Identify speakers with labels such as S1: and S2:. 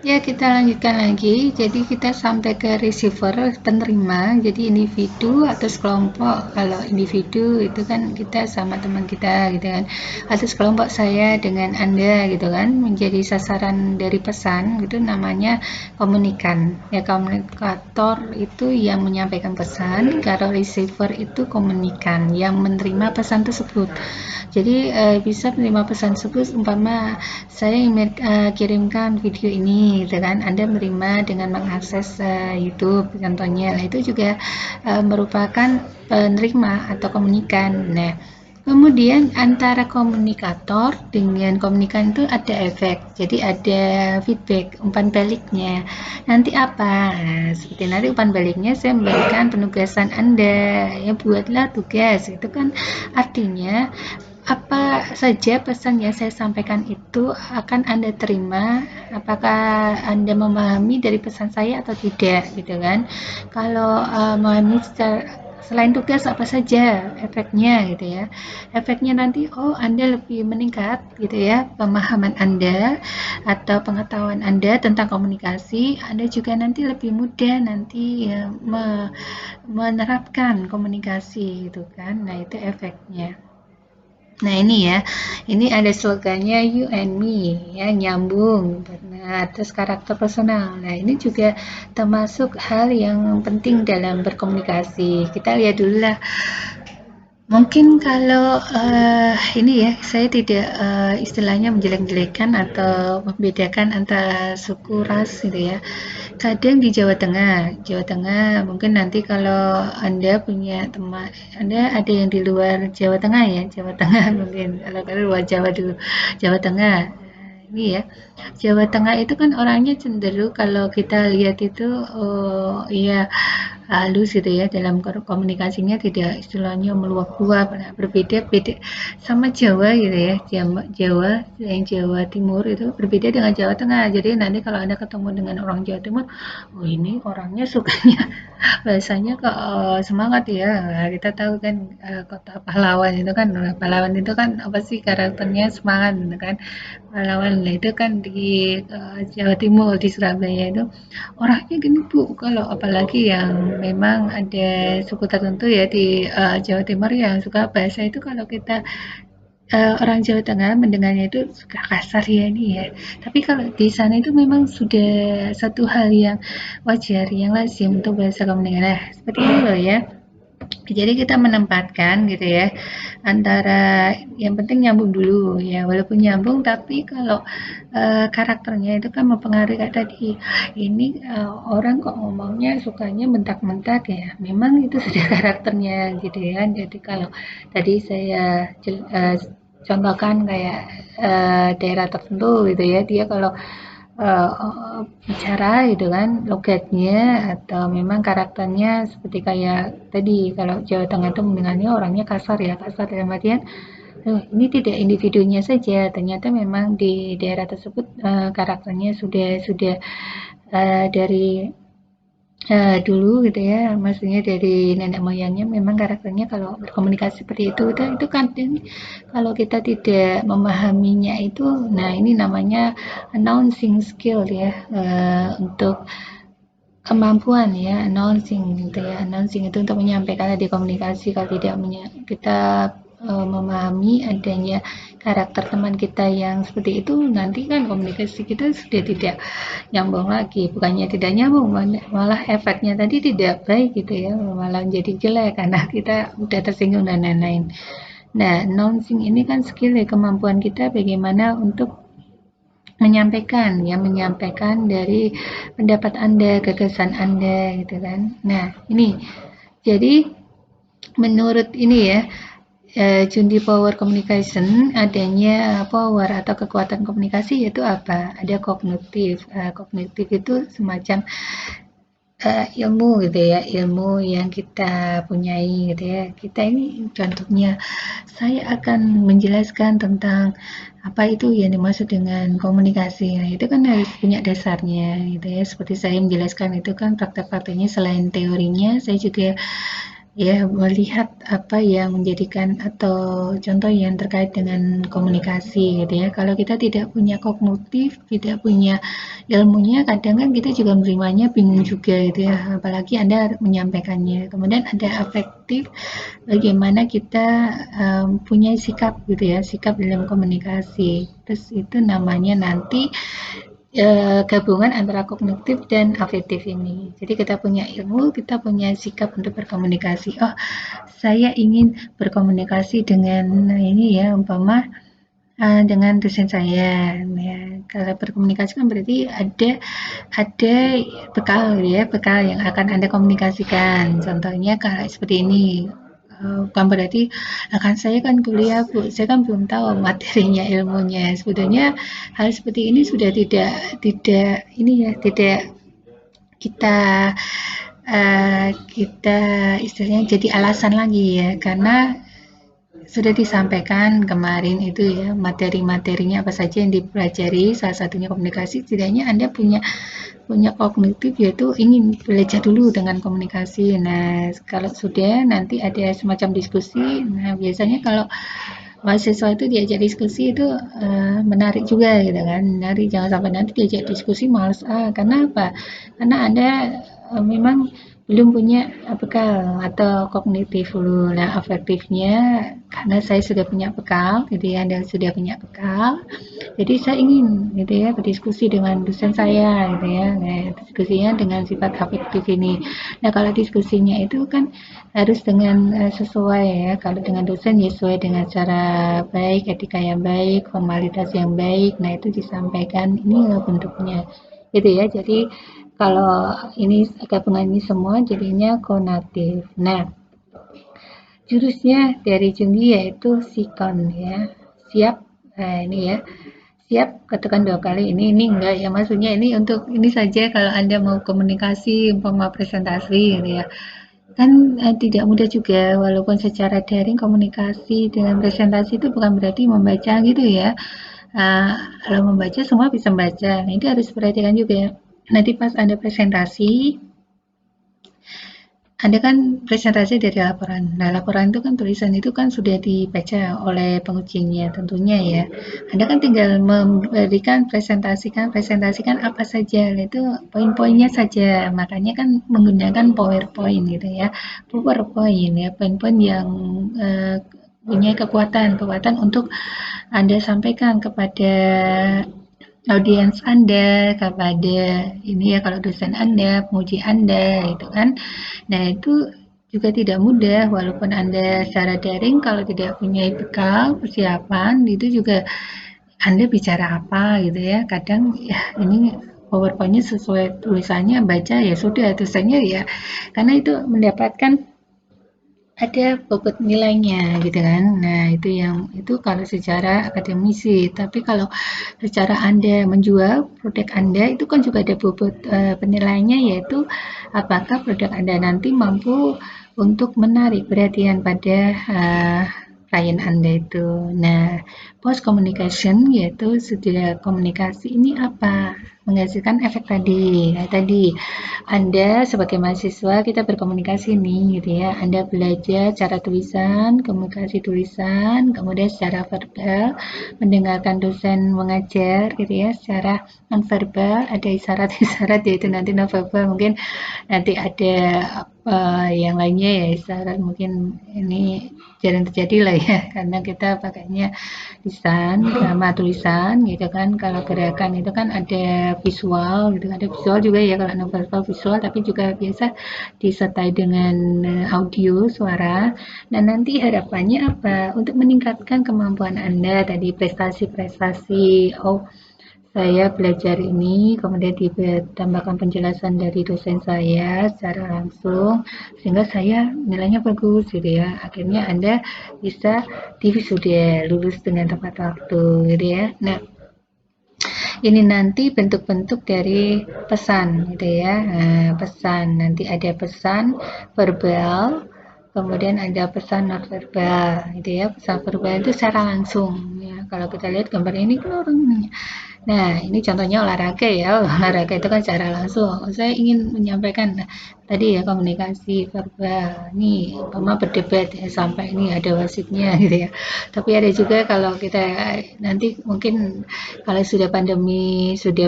S1: Ya, kita lanjutkan lagi. Jadi kita sampai ke receiver penerima. Jadi individu atau sekelompok. Kalau individu itu kan kita sama teman kita gitu kan. Atau sekelompok saya dengan Anda gitu kan. Menjadi sasaran dari pesan itu namanya komunikan. Ya, komunikator itu yang menyampaikan pesan. Kalau receiver itu komunikan yang menerima pesan tersebut. Jadi bisa menerima pesan tersebut umpama saya ingin kirimkan video ini gitu kan, Anda menerima dengan mengakses YouTube contohnya. Nah, itu juga merupakan penerima atau komunikan. Nah, kemudian antara komunikator dengan komunikan itu ada efek, jadi ada feedback, umpan baliknya. Nanti apa? Nah, seperti nanti umpan baliknya saya memberikan penugasan Anda, ya buatlah tugas. Itu kan artinya apa saja pesan yang saya sampaikan itu akan Anda terima, apakah Anda memahami dari pesan saya atau tidak gitu kan. Kalau memahami selain tugas apa saja efeknya gitu ya, efeknya nanti oh Anda lebih meningkat gitu ya pemahaman Anda atau pengetahuan Anda tentang komunikasi. Anda juga nanti lebih mudah nanti ya, menerapkan komunikasi gitu kan. Nah, itu efeknya. Nah, ini ya, ini ada slogannya you and me, ya nyambung. Nah, terus karakter personal. Nah, ini juga termasuk hal yang penting dalam berkomunikasi. Kita lihat dulu lah. Mungkin kalau ini ya, saya tidak istilahnya menjelek-jelekan atau membedakan antara suku ras gitu ya. Kadang di Jawa Tengah mungkin nanti kalau Anda punya teman, Anda ada yang di luar Jawa Tengah ya, Jawa Tengah mungkin kalau kalian luar Jawa dulu, Jawa Tengah. Ini ya, Jawa Tengah itu kan orangnya cenderung kalau kita lihat itu oh iya halus gitu ya dalam komunikasinya tidak istilahnya meluap-luap. Nah, berbeda beda sama Jawa gitu ya, Jawa yang Jawa Timur itu berbeda dengan Jawa Tengah. Jadi nanti kalau Anda ketemu dengan orang Jawa Timur, oh ini orangnya sukanya bahasanya kok semangat ya. Nah, kita tahu kan kota pahlawan itu kan, pahlawan itu kan apa sih karakternya semangat gitu kan. Pahlawan nah, itu kan di Jawa Timur di Surabaya itu orangnya gini Bu, kalau apalagi yang memang ada suku tertentu ya di Jawa Timur yang suka bahasa itu kalau kita orang Jawa Tengah mendengarnya itu suka kasar ya ini ya. Tapi kalau di sana itu memang sudah satu hal yang wajar, yang lazim untuk bahasa komunikasi. Nah, seperti itu loh ya. Jadi kita menempatkan gitu ya antara yang penting nyambung dulu ya walaupun nyambung tapi kalau karakternya itu kan mempengaruhi kayak tadi ini orang kok ngomongnya sukanya mentak-mentak ya memang itu sudah karakternya gitu ya jadi kalau tadi saya contohkan kayak daerah tertentu gitu ya dia kalau bicara gitu kan logatnya atau memang karakternya seperti kayak tadi kalau Jawa Tengah itu mendengarnya orangnya kasar ya kasar dalam artian ini tidak individunya saja ternyata memang di daerah tersebut karakternya sudah dari dulu gitu ya, maksudnya dari nenek moyangnya memang karakternya kalau berkomunikasi seperti itu kan kalau kita tidak memahaminya itu, nah ini namanya announcing skill ya, untuk kemampuan ya announcing gitu ya announcing itu untuk menyampaikan di komunikasi kalau tidak kita memahami adanya karakter teman kita yang seperti itu nanti kan komunikasi kita sudah tidak nyambung lagi bukannya tidak nyambung malah efeknya tadi tidak baik gitu ya malah jadi jelek karena kita udah tersinggung dan lain-lain. Nah announcing ini kan skill ya kemampuan kita bagaimana untuk menyampaikan dari pendapat Anda, gagasan Anda gitu kan. Nah, ini jadi menurut ini ya Jundi Power Communication adanya power atau kekuatan komunikasi yaitu apa? Ada kognitif. Kognitif itu semacam ilmu gitu ya, ilmu yang kita punyai gitu ya. Kita ini contohnya saya akan menjelaskan tentang apa itu yang dimaksud dengan komunikasi. Nah, itu kan harus punya dasarnya gitu ya. Seperti saya menjelaskan itu kan praktek-prakteknya selain teorinya, saya juga ya melihat apa yang menjadikan atau contoh yang terkait dengan komunikasi gitu ya. Kalau kita tidak punya kognitif, tidak punya ilmunya, kadang kan kita juga menerimanya bingung juga gitu ya. Apalagi Anda menyampaikannya. Kemudian ada afektif, bagaimana kita punya sikap gitu ya, sikap dalam komunikasi. Terus itu namanya nanti gabungan antara kognitif dan afektif ini. Jadi kita punya ilmu, kita punya sikap untuk berkomunikasi. Oh, saya ingin berkomunikasi dengan ini ya, umpama dengan dosen saya. Ya, kalau berkomunikasi kan berarti ada bekal ya, bekal yang akan Anda komunikasikan. Contohnya kayak seperti ini. Bukan berarti akan saya kan kuliah Bu, saya kan belum tahu materinya, ilmunya. Sebetulnya hal seperti ini sudah tidak ini ya, tidak kita kita istilahnya jadi alasan lagi ya, karena sudah disampaikan kemarin itu ya, materi-materinya apa saja yang dipelajari, salah satunya komunikasi. Setidaknya Anda punya punya kognitif, yaitu ingin belajar dulu dengan komunikasi. Nah, kalau sudah nanti ada semacam diskusi. Nah, biasanya kalau mahasiswa itu diajak diskusi itu menarik juga gitu kan, menarik, jangan sampai nanti diajak diskusi males, karena apa, karena Anda memang belum punya bekal atau kognitif dulu. Nah, afektifnya karena saya sudah punya bekal gitu ya, Anda sudah punya bekal, jadi saya ingin gitu ya berdiskusi dengan dosen saya gitu ya. Nah, diskusinya dengan sifat afektif ini. Nah, kalau diskusinya itu kan harus dengan sesuai ya. Kalau dengan dosen ya sesuai dengan cara baik, etika yang baik, formalitas yang baik. Nah, itu disampaikan ini bentuknya. Gitu ya. Jadi kalau ini gabungan ini semua jadinya konatif. Nah, jurusnya dari Junggi yaitu sikon ya. Siap. Nah, ini ya. Siap, katakan 2 kali. Ini enggak ya, maksudnya ini untuk ini saja kalau Anda mau komunikasi, umpama presentasi gitu ya. Kan tidak mudah juga, walaupun secara daring komunikasi dengan presentasi itu bukan berarti membaca gitu ya. Uh, Kalau membaca semua bisa membaca. Nah, itu harus perhatikan juga. Nanti pas Anda presentasi, Anda kan presentasi dari laporan. Nah, laporan itu kan tulisan itu kan sudah dibaca oleh pengujinya tentunya ya. Anda kan tinggal memberikan presentasikan apa saja. Itu poin-poinnya saja. Makanya kan menggunakan PowerPoint gitu ya. PowerPoint ya, poin-poin yang punya kekuatan untuk Anda sampaikan kepada audiens Anda, kepada ini ya kalau dosen Anda, penguji Anda gitu kan. Nah, itu juga tidak mudah walaupun Anda secara daring kalau tidak punya bekal persiapan itu juga Anda bicara apa gitu ya. Kadang ya ini PowerPoint-nya sesuai tulisannya baca ya sudah tulisannya ya karena itu mendapatkan ada bobot nilainya gitu kan. Nah, itu yang itu kalau secara akademisi. Tapi kalau secara Anda menjual produk Anda itu kan juga ada bobot penilaiannya yaitu apakah produk Anda nanti mampu untuk menarik perhatian pada klien Anda itu. Nah, post communication yaitu setelah komunikasi ini apa? Menghasilkan efek tadi. Nah, tadi Anda sebagai mahasiswa kita berkomunikasi nih gitu ya. Anda belajar cara tulisan, komunikasi tulisan, kemudian secara verbal, mendengarkan dosen mengajar gitu ya. Secara nonverbal ada isyarat-isyarat yaitu nanti nonverbal mungkin nanti ada yang lainnya ya isyarat mungkin ini jarang terjadi lah ya karena kita pakainya lisan sama tulisan gitu kan. Kalau gerakan itu kan ada visual gitu, ada visual juga ya kalau nonverbal visual, tapi juga biasa disertai dengan audio suara. Nah, nanti harapannya apa untuk meningkatkan kemampuan Anda tadi, prestasi-prestasi. Oh, saya belajar ini, kemudian ditambahkan penjelasan dari dosen saya secara langsung, sehingga saya nilainya bagus gitu ya. Akhirnya Anda bisa wisuda, lulus dengan tepat waktu gitu ya. Nah, ini nanti bentuk-bentuk dari pesan gitu ya. Nah, pesan, nanti ada pesan verbal, kemudian ada pesan non verbal gitu ya. Pesan verbal itu secara langsung ya. Kalau kita lihat gambar ini kan orang ini Nah, ini contohnya olahraga ya. Olahraga itu kan secara langsung. Saya ingin menyampaikan tadi ya komunikasi verbal. Nih, umpama berdebat ya sampai ini ada wasitnya gitu ya. Tapi ada juga kalau kita nanti mungkin kalau sudah pandemi sudah